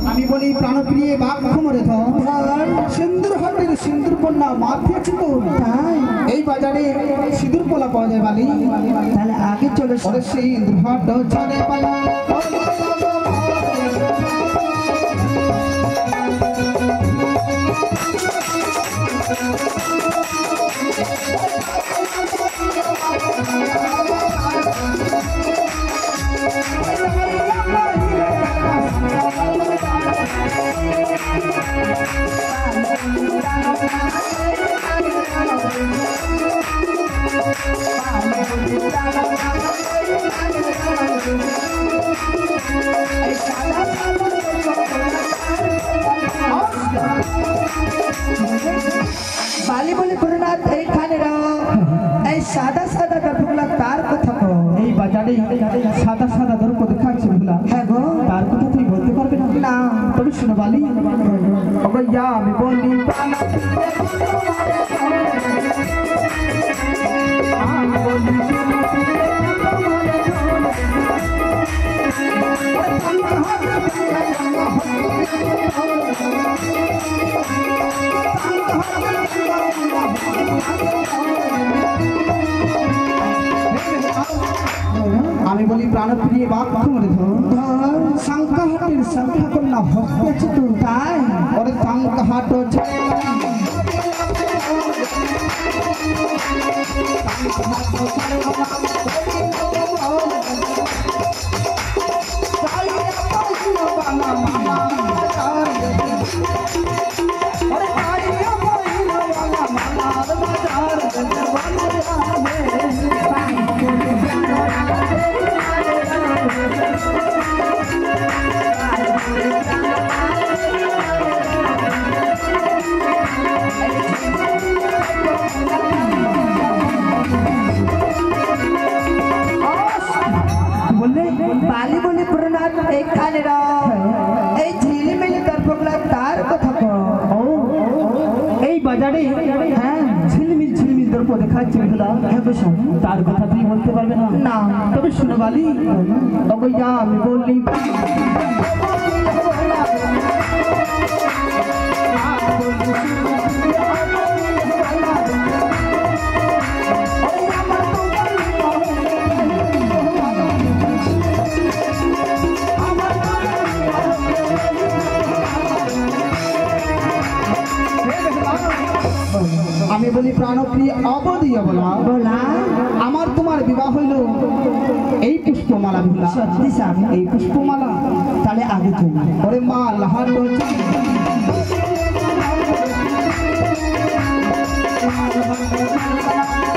আমি বলি প্রাণপ্রিয় বাক্য মরে সিন্দুর হাটের সিন্দুর পণ্যা মাফিয়া ছিল এই বাজারে সিঁদুর পোলা পাওয়া যায় বালি তাহলে আগে চলে সিন্দুর হাট চলে পালা बाली बोले गुरुनाथ खाने सादा सादा डरपुगला तार कथा को এই বাজারে সাদা সাদা দর্প দেখাচ্ছে বুলা হ্যাঁ গো তার কথা তুই বলতে পারবে না না তবে শুনো বালি অগয়া আমি বলি আমি বলি প্রাণপ্রিয় বাক্য মরে ধর সংখ্যা হাটের সংখ্যা কন্যা হচ্ছে তো তাই ওরে সংখ্যা হাট बाली बोले गुरुनाथ खाने झिलिमिली दर्पगला तार कथा को এই বাজারে হ্যাঁ ঝিলমিল ঝিলমিল দর্প দেখাচ্ছে বুলা হ্যাঁ বসো তার কথা তুই বলতে পারবে না না তবে শুনো বালি অগয়া আমি বলি আমি বলি প্রাণপ্রিয় অবধি বলা बोला আমার তোমার বিবাহ হইল এই পুষ্প পুষ্পমালা বিহুলা সত্যি স্বামী এই পুষ্পমালা তাহলে আগে চলি ওরে মাল হাট Thank you.